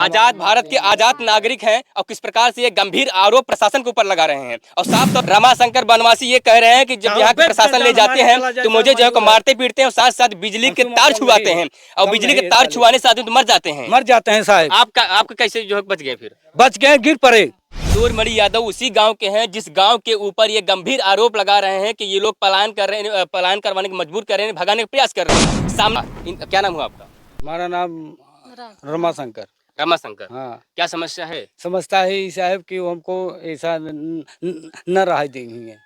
आजाद भारत के आजाद नागरिक हैं और किस प्रकार से ये गंभीर आरोप प्रशासन के ऊपर लगा रहे हैं। और साफ तौर रमाशंकर बनवासी ये कह रहे हैं कि जब यहाँ के प्रशासन ले जाते हैं तो मुझे जो है मारते पीटते हैं और साथ साथ बिजली के तार छुआते हैं और बिजली के तार छुआने से आदमी तो मर जाते हैं साहब। आपका कैसे जो है बच गए? फिर बच गए, गिर पड़े। सूर्यमणि यादव उसी गांव के हैं जिस गांव के ऊपर ये गंभीर आरोप लगा रहे हैं कि ये लोग पलायन कर रहे हैं, पलायन करवाने की मजबूर कर रहे हैं, भगाने का प्रयास कर रहे हैं। सामना क्या नाम हुआ आपका? हमारा नाम रमाशंकर। रमाशंकर। हाँ, क्या समस्या है? समझता है साहब कि हमको ऐसा न रहा देंगे।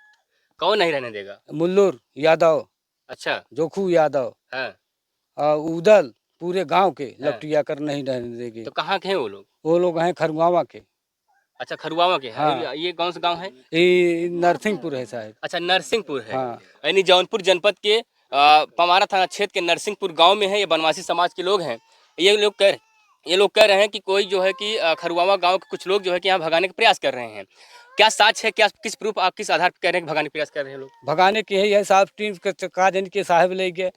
कौन नहीं रहने देगा? मुल्लूर यादव, अच्छा। जोखू यादव, हाँ। उदल पूरे गांव के लपटिया कर नहीं रहने देंगे। तो कहाँ के हैं वो लोग? वो लोग हैं खरगुआवा के। अच्छा, खरुआवा के हैं। हाँ। ये कौन सा गांव है? ये नरसिंहपुर है साहब। अच्छा, नरसिंहपुर है। हाँ। यानी जौनपुर जनपद के पमारा थाना क्षेत्र के नरसिंहपुर गांव में है। ये बनवासी समाज के लोग हैं। ये लोग कह रहे हैं कि कोई जो है कि खरुआवा गांव के कुछ लोग जो है कि यहाँ भगाने का प्रयास कर रहे हैं। क्या सच है? क्या किस प्रूफ आप किस आधार पर कह रहे हैं कि भगाने का प्रयास कर रहे हैं लोग? भगाने की है साहब। टीम के काजन के साहब ले गए,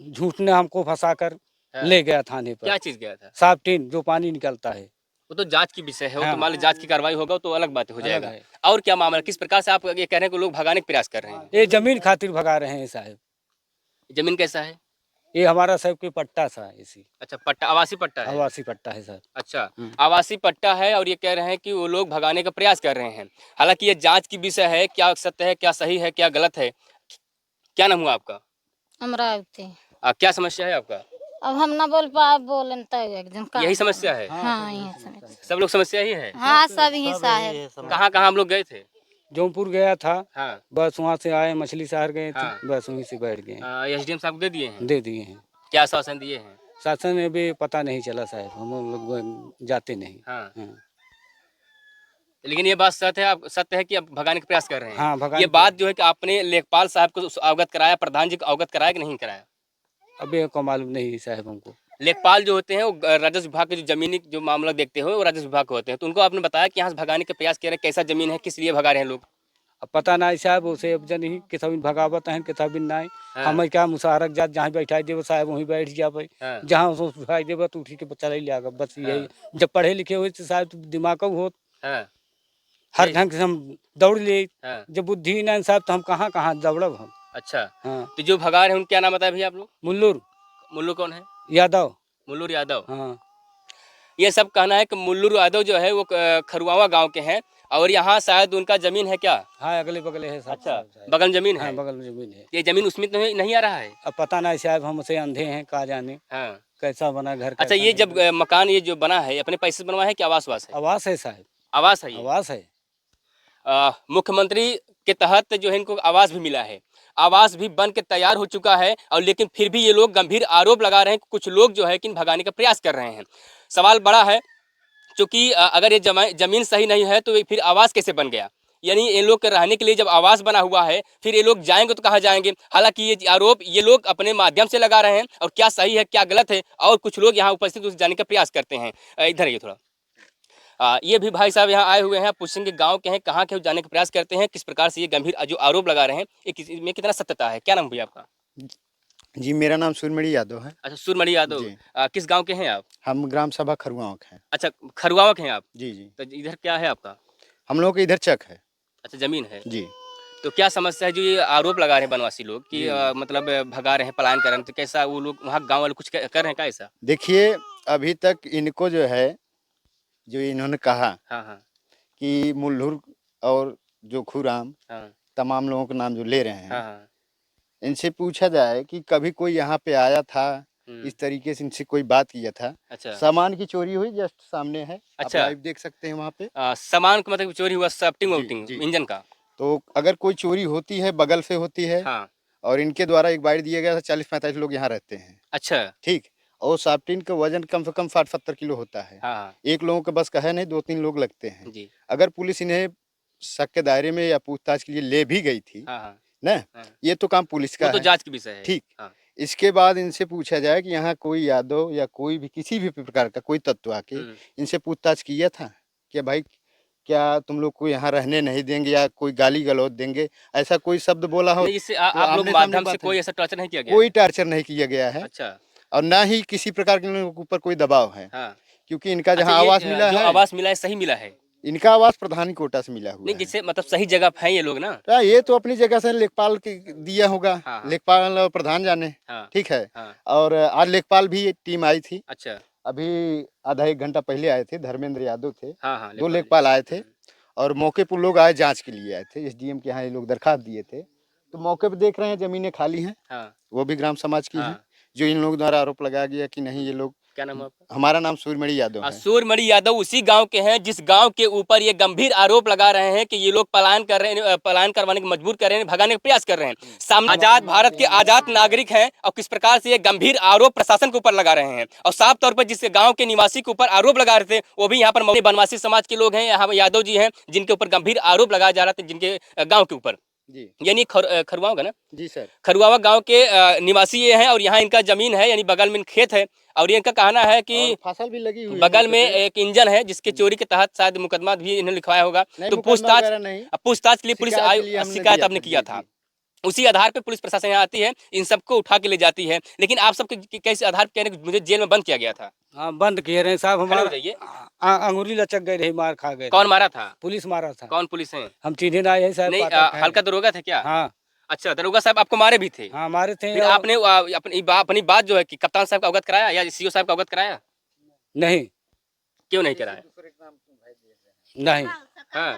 झूठ ने हमको फंसा कर ले गया थाने पर। क्या चीज गया था? साफ टीन जो पानी निकलता है। वो तो जांच की विषय है। वो हाँ। तो मान लो जांच की कार्रवाई होगा तो अलग बात हो जाएगा। है। और क्या मामला, किस प्रकार से आप ये कह रहे हैं कि लोग भगाने का प्रयास कर रहे हैं? ये जमीन खातिर भगा रहे हैं साहब। जमीन कैसा है? ये हमारा सब के पट्टा सा है इसी। अच्छा, पट्टा आवासी पट्टा है? आवासी पट्टा है सर। अच्छा, आवासी पट्टा है और ये कह रहे हैं कि वो लोग भगाने का प्रयास कर रहे हैं। हालांकि ये जांच की विषय है, क्या सत्य है, क्या सही है, क्या गलत है। क्या नाम हुआ आपका? अमरावती। क्या समस्या है आपका? अब हम ना बोल पा बोले तो एकदम यही समस्या है? हाँ, यही समस्या। सब लोग समस्या ही है? हाँ, सब ही साहब। कहाँ कहाँ हम लोग गए थे? जौनपुर गया था। हाँ। बस वहाँ से आए, मछली शहर गए थे। हाँ। बस वहीं से बैठ गए। एसडीएम साहब को दे दिए हैं? दे दिए हैं। क्या आश्वासन दिए हैं? शासन में भी पता नहीं चला साहब, हम लोग जाते नहीं। हाँ। हाँ। लेकिन ये बात सत्य है कि आप भगाने का प्रयास कर रहे हैं। हाँ, भगाने ये बात जो है कि आपने लेखपाल साहब को अवगत कराया, प्रधान जी को अवगत कराया कि नहीं कराया? अभी को मालूम नहीं साहब हमको। लेखपाल जो होते हैं वो राजस्व विभाग के जो जमीनी जो मामला देखते हो वो राजस्व विभाग के होते हैं। तो उनको आपने बताया कि यहाँ से भगाने का प्रयास कर रहे हैं, कैसा जमीन है, किस लिए भगा रहे हैं लोग? अब पता नहीं साहब, उसे अब जन ही किताबी भगावत हैं, किताबी नहीं। हाँ। हमें क्या मुशारक जात जहाँ बैठा देव साहब वहीं बैठ जा भाई। हाँ। जहाँ उसको बैठाई देव तो उठी के बच्चा ले लिया। बस यही। जब पढ़े लिखे हुए तो साहब दिमाग हो हाँ। हर ढंग से हम दौड़ लिए। हाँ। जब बुद्धि नहीं साहब तो हम कहाँ दौड़ब हम। अच्छा। हाँ। तो जो भगा रहे हैं उनका क्या नाम बताया भैया आप लोग? मुल्लूर मुल्लू कौन है? यादव। मुल्लूर यादव। हाँ। ये सब कहना है कि मुल्लूर यादव जो है वो खरुआवा गांव के हैं और यहाँ शायद उनका जमीन है क्या? हाँ, अगले बगले है साहब। अच्छा, बगल में जमीन है? हाँ, बगल में जमीन है। ये जमीन उसमें तो नहीं आ रहा है? अब पता नहीं साहब, हमसे अंधे हैं, कहा जाने हाँ। कैसा बना घर। अच्छा, ये जब मकान ये जो बना है अपने पैसे से बनवा है कि आवास है? आवास है साहब। आवास है ये? आवास है। मुख्यमंत्री के तहत जो है इनको आवास भी मिला है, आवास भी बन के तैयार हो चुका है और लेकिन फिर भी ये लोग गंभीर आरोप लगा रहे हैं कि कुछ लोग जो है कि भगाने का प्रयास कर रहे हैं। सवाल बड़ा है क्योंकि अगर ये जमीन सही नहीं है तो फिर आवास कैसे बन गया? यानी इन लोग के रहने के लिए जब आवास बना हुआ है फिर ये लोग जाएंगे तो कहाँ जाएंगे? हालांकि ये आरोप ये लोग अपने माध्यम से लगा रहे हैं और क्या सही है क्या गलत है और कुछ लोग यहाँ उपस्थित उस जाने का प्रयास करते हैं। इधर ये थोड़ा ये भी भाई साहब यहाँ आए हुए हैं, पूछेंगे गांव के हैं, कहाँ के जाने का प्रयास करते हैं, किस प्रकार से ये गंभीर जो आरोप लगा रहे हैं इसमें कितना सत्यता है। क्या नाम भैया आपका? जी, मेरा नाम सूर्यमणि यादव है। अच्छा, सूर्यमणि यादव। किस गांव के हैं आप? हम ग्राम सभा खरुआवा के हैं। अच्छा, खरुआवा के हैं आप? जी जी। तो इधर क्या है आपका? हम लोग के इधर चक है। अच्छा, जमीन है जी। तो क्या समस्या है जो ये आरोप लगा रहे हैं बनवासी लोग कि मतलब भगा रहे हैं, पलायन कर रहे हैं, तो कैसा वो लोग वहाँ गाँव वाले कुछ कर रहे हैं क्या ऐसा? देखिए, अभी तक इनको जो है जो इन्होंने कहा हाँ। कि मुल्लूर और जोखू राम तमाम लोगों के नाम जो ले रहे हैं, हाँ। इनसे पूछा जाए कि कभी कोई यहाँ पे आया था, इस तरीके से इनसे कोई बात किया था? अच्छा। सामान की चोरी हुई, जस्ट सामने है। अच्छा, आप लाइव देख सकते हैं वहाँ पे। सामान का मतलब चोरी हुआ, सफ्टिंग इंजन का? तो अगर कोई चोरी होती है बगल से होती है। हाँ। और इनके द्वारा एक बाइट दिया गया था, 40-45 लोग यहाँ रहते हैं। अच्छा। ठीक। और साफ्टीन का वजन कम से कम 60-70 किलो होता है। हाँ। एक लोगों के बस का है नहीं, 2-3 लोग लगते हैं जी। अगर पुलिस इन्हें शक के दायरे में या पूछताछ के लिए ले भी गई थी ना, ये तो काम पुलिस का तो है। जांच की विषय है। ठीक। इसके बाद इनसे पूछा जाए कि यहाँ कोई यादव या कोई भी किसी भी प्रकार का कोई तत्व आके इनसे पूछताछ किया था कि भाई क्या तुम लोग को यहाँ रहने नहीं देंगे या कोई गाली गलौज देंगे, ऐसा कोई शब्द बोला हो? इससे आप लोग माध्यम से कोई ऐसा टॉर्चर नहीं किया गया? कोई टॉर्चर नहीं किया गया है। अच्छा। और ना ही किसी प्रकार के लोगों के ऊपर कोई दबाव है। हाँ। क्योंकि इनका जहाँ अच्छा, ये आवास मिला जो है, आवास मिला है सही मिला है? इनका आवास प्रधान कोटा से मिला हुआ नहीं है। जिससे मतलब सही जगह है ये लोग ना। तो ये तो अपनी जगह से लेखपाल के दिया होगा, हाँ, हाँ। लेखपाल और प्रधान जाने। हाँ, ठीक है। हाँ। और आज लेखपाल भी टीम आई थी, अच्छा। अभी आधा एक घंटा पहले आए थे, धर्मेंद्र यादव थे, हाँ, हाँ, 2 लेखपाल आए थे और मौके पर लोग आए जांच के लिए आए थे, एसडीएम के यहाँ ये लोग दरखास्त दिए थे। तो मौके पे देख रहे हैं जमीनें खाली हैं, हाँ, वो भी ग्राम समाज की हैं। हाँ। जो इन लोगों द्वारा आरोप लगाया गया कि नहीं ये लोग, क्या नाम है आपका? हमारा नाम सूर्यमणि यादव है। सूर्यमणि यादव उसी गांव के हैं जिस गांव के ऊपर ये गंभीर आरोप लगा रहे हैं कि ये लोग पलायन कर रहे हैं, पलायन करवाने की मजबूर कर रहे हैं, भगाने का प्रयास कर रहे हैं। सामने आजाद भारत के आजाद नागरिक हैं और किस प्रकार से ये गंभीर आरोप प्रशासन के ऊपर लगा रहे हैं। और साफ तौर पर जिस गांव के निवासी के ऊपर आरोप लगा रहे थे वो भी यहाँ पर बनवासी समाज के लोग हैं, यहाँ यादव जी हैं जिनके ऊपर गंभीर आरोप लगाया जा रहा था जिनके गाँव के ऊपर। जी यानी खरुआवा का ना? जी सर। खरुआवा गांव के निवासी ये हैं और यहाँ इनका जमीन है, यानी बगल में खेत है और इनका कहना है कि और फसल भी लगी हुई है बगल में मौके पे। एक इंजन है जिसके चोरी के तहत शायद मुकदमा भी इन्होंने लिखवाया होगा। नहीं, तो मुकदमा वगैरह नहीं, पूछताछ के लिए पुलिस शिकायत के लिए हमने शिकायत दिया आपने था, किया जी, था। जी। उसी आधार पे पुलिस प्रशासन यहाँ आती है, इन सबको उठा के ले जाती है। लेकिन आप सबके कैसे आधार पे कह रहे हैं कि मुझे जेल में बंद किया गया था? हाँ बंद किए रहे साहब, खड़े हो हमारा जाइए। अंगूरी लचक गई रही, मार खा गए। कौन मारा था? पुलिस मारा था। कौन पुलिस है? हम चिन्ह ना है साहब, नहीं, पाठक हैं। हल्का दरोगा थे क्या? हाँ अच्छा, दरोगा साहब आपको मारे भी थे? हाँ मारे थे। फिर आपने अपनी बात जो है कि कप्तान साहब का अवगत कराया या सीओ साहब का अवगत कराया? नहीं क्यों नहीं कराया? नहीं हाँ।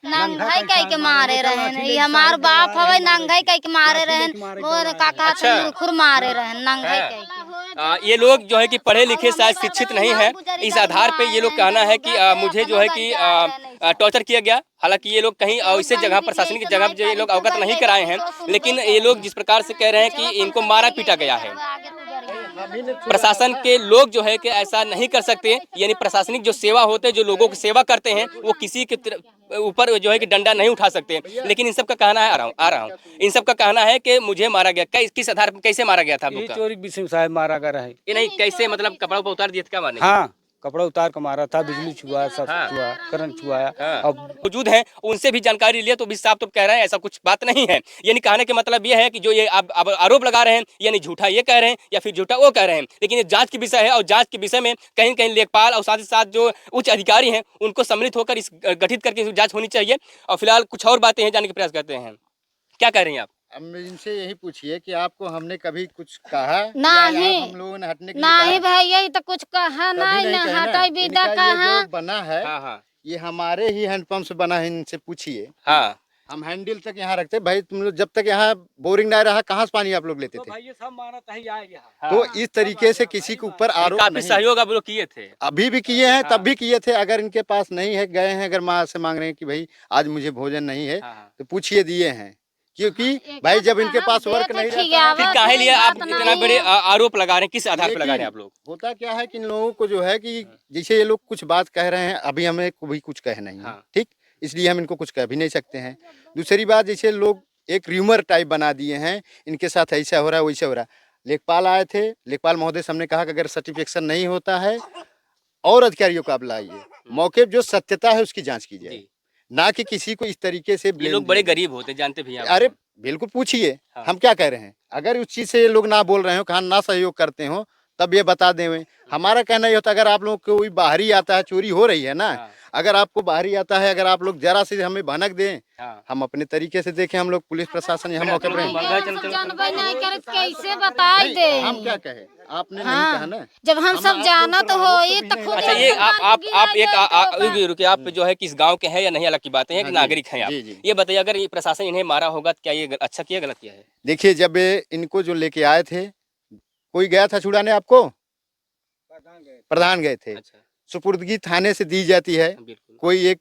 नंगाई कह के मारे रहन, ये हमार बाप हवे नंगाई कह के मारे रहन, वो काका अच्छा। खुर मारे रहन नंगाई कह के। ये लोग जो है कि पढ़े लिखे शायद शिक्षित नहीं है, इस आधार पे ये लोग कहना है कि मुझे जो है कि टॉर्चर किया गया। हालांकि ये लोग कहीं ऐसे जगह प्रशासनिक जगह पे ये लोग अवगत नहीं कराए हैं, लेकिन ये लोग जिस प्रकार से कह रहे हैं कि इनको मारा पीटा गया है। प्रशासन के लोग जो है कि ऐसा नहीं कर सकते, यानी प्रशासनिक जो सेवा होते हैं, जो लोगों की सेवा करते हैं, वो किसी के ऊपर जो है कि डंडा नहीं उठा सकते। लेकिन इन सब का कहना है, आ रहा हूँ, इन सब का कहना है कि मुझे मारा गया। किस आधार पर, कैसे मारा गया था आप लोग ये का? चोरी विषय साहब मारा गया है। ये नहीं, कैसे मतलब कपड़ा पर उतार दिए थे क्या मारने? हाँ कपड़ा उतार के मारा था, बिजली छुआ, सब हाँ। छुआ, करंट छुआया। हाँ। अब मौजूद हैं, उनसे भी जानकारी लिया तो भी साफ तो कह रहे हैं ऐसा कुछ बात नहीं है। यानी कहने के मतलब ये है कि जो ये अब आरोप लगा रहे हैं, यानी झूठा ये कह रहे हैं या फिर झूठा वो कह रहे हैं। लेकिन ये जांच की विषय है और जांच के विषय में कहीं कहीं लेखपाल और साथ ही साथ जो उच्च अधिकारी हैं उनको सम्मिलित होकर इस गठित करके जाँच होनी चाहिए। और फिलहाल कुछ और बातें हैं, जानने का प्रयास करते हैं। क्या कह रही हैं आप? अब इनसे यही पूछिए कि आपको हमने कभी कुछ कहा नहीं। या हम लोगों ने हटने के लिए नहीं कहा? भैया ये तो कुछ कहा कभी नहीं, नहीं कहे ना। हटाई विदा इनका ये कहा। जो बना है, हाँ, हाँ, ये हमारे ही हैंडपंप से बना है, इनसे पूछिए। हाँ। हम हैंडल तक यहाँ रखते भाई, तुम लोग जब तक यहाँ बोरिंग ना रहा कहाँ से पानी आप लोग लेते तो थे? भाई ये सब मारा था, ही आया यहाँ। तो इस तरीके से किसी के ऊपर आरोप काफी नहीं, सहयोग आप लोग किए थे। अभी भी किए हैं, तब भी किए थे। अगर इनके पास नहीं है, गए हैं, अगर माँ से मांग रहे हैं कि भाई आज मुझे भोजन नहीं है, हाँ, हाँ। तो पूछिए, दिए हैं। क्योंकि भाई जब इनके पास वर्क नहीं रहता है, फिर काहे लिए आप इतना बड़े आरोप लगा रहे हैं? किस आधार पर लगा रहे हैं आप लोग? होता क्या है कि इन लोगों को जो है कि जैसे ये लोग कुछ बात कह रहे हैं, अभी हमें भी कुछ कह नहीं है, हाँ। ठीक, इसलिए हम इनको कुछ कह भी नहीं सकते हैं। दूसरी बात, जैसे लोग एक र्यूमर टाइप बना दिए हैं, इनके साथ ऐसा हो रहा है वैसा हो रहा है। लेखपाल आए थे, लेखपाल महोदय से हमने कहा कि अगर सर्टिफिकेशन नहीं होता है और अधिकारियों को आप लाइए, मौके पर जो सत्यता है उसकी जाँच की जाए, ना कि किसी को इस तरीके से ये blame लोग बड़े दिया। गरीब होते हैं, जानते भी हैं आप। अरे बिल्कुल पूछिए, हाँ। हम क्या कह रहे हैं। अगर उस चीज से ये लोग ना बोल रहे हो, कहा ना सहयोग करते हो, तब ये बता दें। हमारा कहना ये होता है, अगर आप लोग को कोई बाहरी आता है, चोरी हो रही है ना, हाँ। अगर आपको बाहरी आता है, अगर आप लोग जरा से हमें भनक दें, हाँ। हम अपने तरीके से देखें, हम लोग पुलिस प्रशासन यहाँ मौके पर हैं। जानबे नहीं करे कैसे बताई नहीं, दे। हम क्या कहे, आपने नहीं हाँ। कहा ना। जब हम सब आपको जाना तो ऊपर हो आरोप ये भी तो नहीं खुद। अच्छा, ये आप एक रुकिए, आप जो है किस गांव के हैं या नहीं अलग की बात है, हाँ, नागरिक हैं आप। जी, जी। ये बताइए, अगर ये प्रशासन इन्हें मारा होगा तो क्या ये अच्छा किया, गलत किया है? देखिए, जब इनको जो लेके आए थे, कोई गया था छुड़ाने आपको? प्रधान गए थे। अच्छा, सुपुर्दगी थाने से दी जाती है, बिल्कुल। कोई एक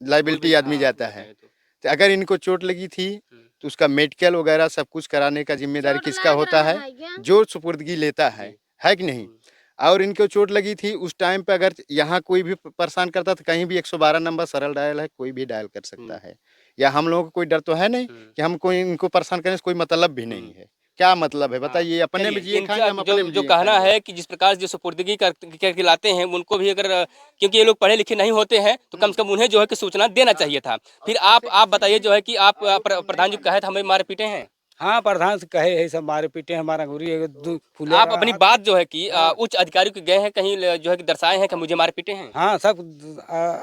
लाइबिलिटी आदमी हाँ, जाता है। तो अगर इनको चोट लगी थी तो उसका मेडिकल वगैरह सब कुछ कराने का जिम्मेदारी किसका होता है? जो सुपुर्दगी लेता है कि नहीं? और इनको चोट लगी थी उस टाइम पे, अगर यहाँ कोई भी परेशान करता तो कहीं भी 112 नंबर सरल डायल है, कोई भी डायल कर सकता है। या हम लोगों को कोई डर तो है नहीं कि हम कोई इनको परेशान करने से कोई मतलब भी नहीं है। क्या मतलब है बताइए? अपने में जिए खाएंगे, हम अपने में जो जिए कहना खाएंगे। है कि जिस प्रकार जो सुपुर्दगी करके लाते हैं उनको भी अगर, क्योंकि ये लोग पढ़े लिखे नहीं होते हैं, तो कम से कम उन्हें जो है कि सूचना देना चाहिए था। फिर आप बताइए जो है कि आप प्रधान जी कहे थे हमें मारे पीटे हैं। हाँ प्रधान से कहे है सब मारे पीटे हमारा गुरी फूले आप अपनी बात जो है कि उच्च अधिकारी को गए हैं कहीं जो है कि दर्शाए हैं कि मुझे मारे पीटे हैं? हाँ सब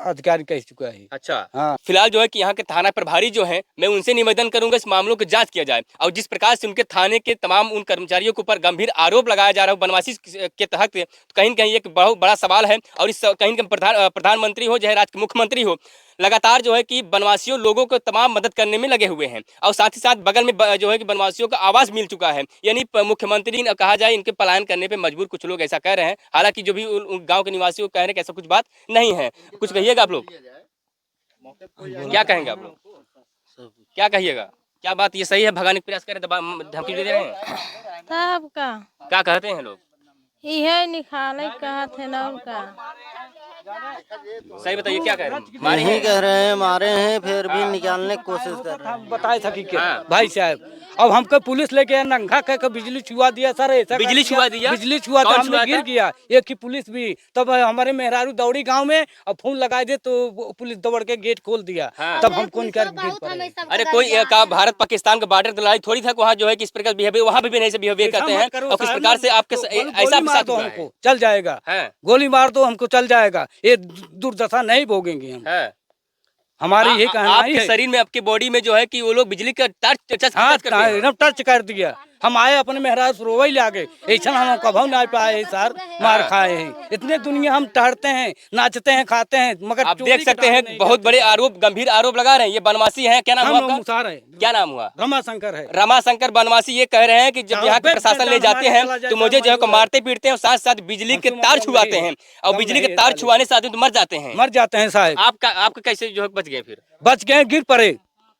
अधिकारी कह चुका है। अच्छा। हाँ। फिलहाल जो है कि यहाँ के थाना प्रभारी जो है, मैं उनसे निवेदन करूंगा इस मामलों की जांच किया जाए और जिस प्रकार से उनके थाने के तमाम उन कर्मचारियों के ऊपर गंभीर आरोप लगाया जा रहा है बनवासी के तहत, तो कहीं न कहीं एक बहुत बड़ा सवाल है। और इस कहीं न कहीं प्रधानमंत्री हो चाहे राज्य के मुख्यमंत्री हो, लगातार जो है कि बनवासियों लोगों को तमाम मदद करने में लगे हुए हैं और साथ ही साथ बगल में जो है कि बनवासियों का आवास मिल चुका है। यानी मुख्यमंत्री ने कहा जाए इनके पलायन करने पे मजबूर कुछ लोग ऐसा कह रहे हैं, हालांकि जो भी गांव के निवासियों कह रहे हैं कि ऐसा कुछ बात नहीं है। कुछ कहिएगा आप लोग, क्या कहेंगे आप लोग, क्या कहिएगा, क्या बात ये सही है भगाने का प्रयास कर रहे हैं, धमकी दे रहे हैं? तब का क्या कहते हैं लोग? इहे निकाले कहत है ना उनका। सही बताइए क्या कह रहे हैं? मारे ही कह रहे हैं, मारे हैं, फिर भी निकालने की कोशिश कर रहे हैं। हम बताए था कि हाँ। भाई साहब अब हमको पुलिस लेके नंगा कह के बिजली छुआ दिया सर, ऐसा बिजली छुआ दिया? बिजली छुआ तो कौन हमने छुआ गिर था? गया एक ही पुलिस भी, तब हमारे मेहरारू दौड़ी गांव में और फोन लगाए दे तो पुलिस दौड़ के गेट खोल दिया। हाँ। तब हमको निकाल गिर पड़े। अरे कोई का भारत पाकिस्तान का बॉर्डर लड़ाई थोड़ी था वहाँ जो है कि इस प्रकार बिहेवियर वहाँ भी नहीं से बिहेवियर करते हैं और किस प्रकार से आपके ऐसा गोली मार दो हमको चल जाएगा, गोली मार दो हमको चल जाएगा, ये दुर्दशा नहीं भोगेंगे हम। है हमारी यही कहना आपके है। शरीर में आपके बॉडी में जो है कि वो लोग बिजली का टच हाँ करते हैं। एकदम टच कर दिया। हम आए अपने मेहराज रोवई ले आगे, ऐसा हम कभी नहीं पाए सर, मार खाए हैं। इतने दुनिया हम टहरते हैं, नाचते हैं, खाते हैं, मगर आप देख सकते हैं बहुत बड़े आरोप, गंभीर आरोप लगा रहे हैं। ये बनवासी हैं, क्या नाम हुआ आपका? मुसार है। क्या नाम हुआ? रमाशंकर है। रमाशंकर बनवासी ये कह रहे हैं कि जब यहाँ के प्रशासन ले जाते हैं तो मुझे जो है मारते पीटते हैं और साथ साथ बिजली के तार छुआते हैं और बिजली के तार छुआने से आदमी तो मर जाते हैं साहब। आपका कैसे जो है बच गए? फिर बच गए, गिर पड़े।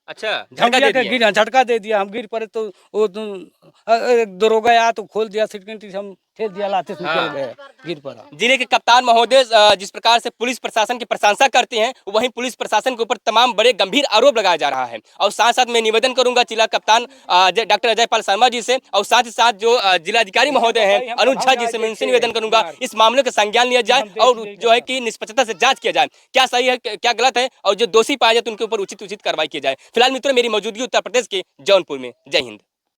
अच्छा, झटका दे दिया, हम गिर पड़े तो वो दरोगा आया तो खोल दिया, सिक्योरिटी हम ठेल दिया, लाते से निकल गए, गिर पड़ा। जिले के कप्तान महोदय जिस प्रकार से पुलिस प्रशासन की प्रशंसा करते हैं, वहीं पुलिस प्रशासन के ऊपर तमाम बड़े गंभीर आरोप लगाया जा रहा है। और साथ साथ मैं निवेदन करूंगा जिला कप्तान डॉक्टर अजय पाल शर्मा जी से और साथ ही साथ जो जिलाधिकारी महोदय हैं अनुज झा जी से मैं उनसे निवेदन करूंगा इस मामले का संज्ञान लिया जाए और जो है कि निष्पक्षता से जांच किया जाए, क्या सही है क्या गलत है, और जो दोषी पाया जाए तो उनके ऊपर उचित कार्रवाई की जाए। फिलहाल मित्रों, मेरी मौजूदगी उत्तर प्रदेश के जौनपुर में। जय हिंद।